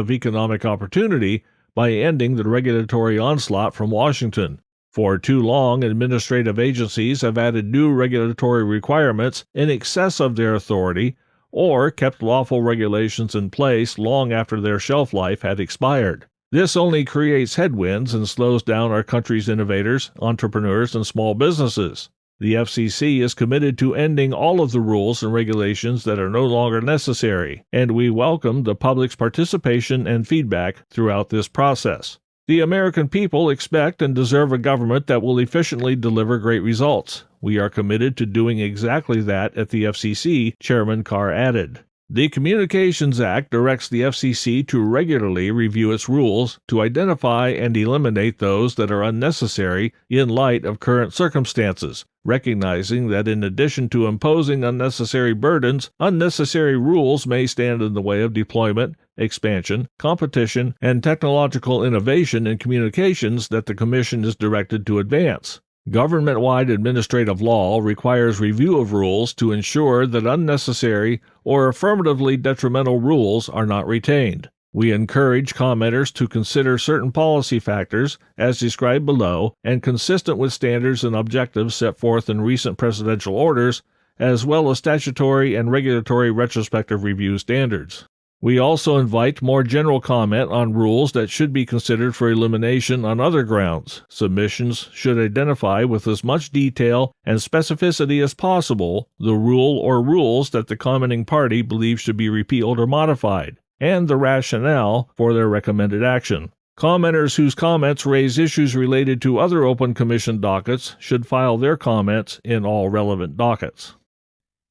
of economic opportunity by ending the regulatory onslaught from Washington. For too long, administrative agencies have added new regulatory requirements in excess of their authority or kept lawful regulations in place long after their shelf life had expired. This only creates headwinds and slows down our country's innovators, entrepreneurs, and small businesses. The FCC is committed to ending all of the rules and regulations that are no longer necessary, and we welcome the public's participation and feedback throughout this process. The American people expect and deserve a government that will efficiently deliver great results. We are committed to doing exactly that at the FCC, Chairman Carr added. The Communications Act directs the FCC to regularly review its rules to identify and eliminate those that are unnecessary in light of current circumstances, recognizing that in addition to imposing unnecessary burdens, unnecessary rules may stand in the way of deployment, expansion, competition, and technological innovation in communications that the Commission is directed to advance. Government-wide administrative law requires review of rules to ensure that unnecessary or affirmatively detrimental rules are not retained. We encourage commenters to consider certain policy factors, as described below, and consistent with standards and objectives set forth in recent presidential orders, as well as statutory and regulatory retrospective review standards. We also invite more general comment on rules that should be considered for elimination on other grounds. Submissions should identify with as much detail and specificity as possible the rule or rules that the commenting party believes should be repealed or modified, and the rationale for their recommended action. Commenters whose comments raise issues related to other open commission dockets should file their comments in all relevant dockets.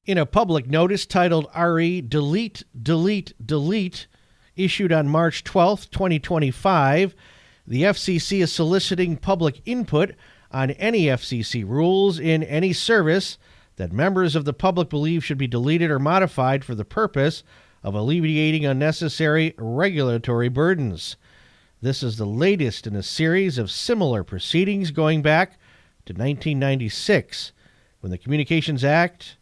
In a public notice titled RE Delete, Delete, Delete, issued on March 12, 2025, the FCC is soliciting public input on any FCC rules in any service that members of the public believe should be deleted or modified for the purpose of alleviating unnecessary regulatory burdens. This is the latest in a series of similar proceedings going back to 1996, when the Communications Act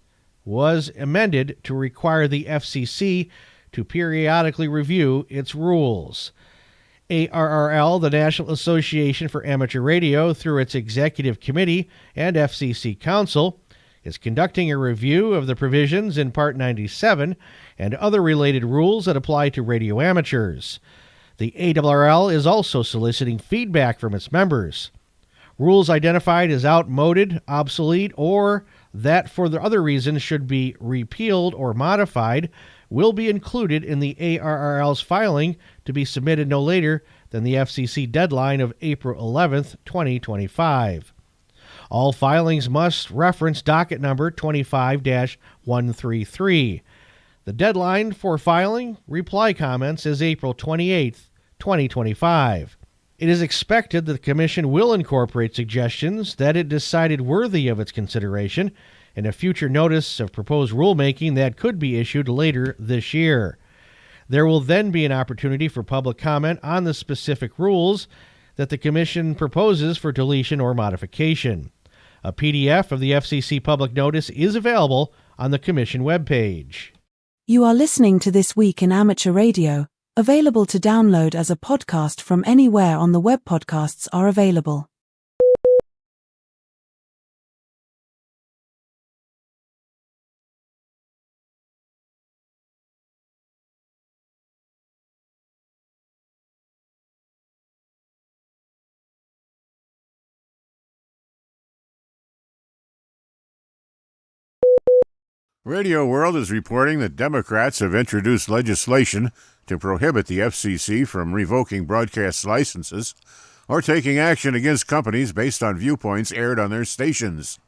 was amended to require the FCC to periodically review its rules. ARRL, the National Association for Amateur Radio, through its Executive Committee and FCC Council, is conducting a review of the provisions in Part 97 and other related rules that apply to radio amateurs. The ARRL is also soliciting feedback from its members. Rules identified as outmoded, obsolete, or that for the other reasons should be repealed or modified will be included in the ARRL's filing to be submitted no later than the FCC deadline of April 11, 2025. All filings must reference docket number 25-133. The deadline for filing reply comments is April 28, 2025. It is expected that the Commission will incorporate suggestions that it decided worthy of its consideration in a future notice of proposed rulemaking that could be issued later this year. There will then be an opportunity for public comment on the specific rules that the Commission proposes for deletion or modification. A PDF of the FCC public notice is available on the Commission webpage. You are listening to This Week in Amateur Radio, available to download as a podcast from anywhere on the web podcasts are available. Radio World is reporting that Democrats have introduced legislation to prohibit the FCC from revoking broadcast licenses or taking action against companies based on viewpoints aired on their stations.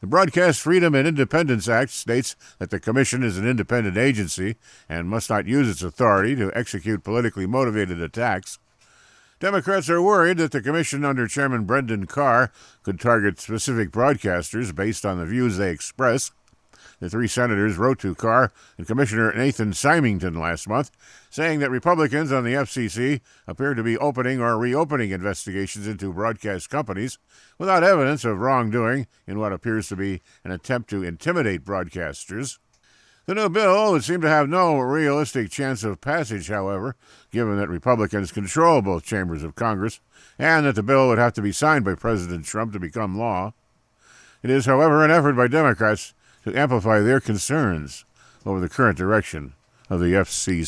The Broadcast Freedom and Independence Act states that the Commission is an independent agency and must not use its authority to execute politically motivated attacks. Democrats are worried that the Commission under Chairman Brendan Carr could target specific broadcasters based on the views they express. The three senators wrote to Carr and Commissioner Nathan Symington last month, saying that Republicans on the FCC appear to be opening or reopening investigations into broadcast companies without evidence of wrongdoing in what appears to be an attempt to intimidate broadcasters. The new bill would seem to have no realistic chance of passage, however, given that Republicans control both chambers of Congress and that the bill would have to be signed by President Trump to become law. It is, however, an effort by Democrats to amplify their concerns over the current direction of the FCC.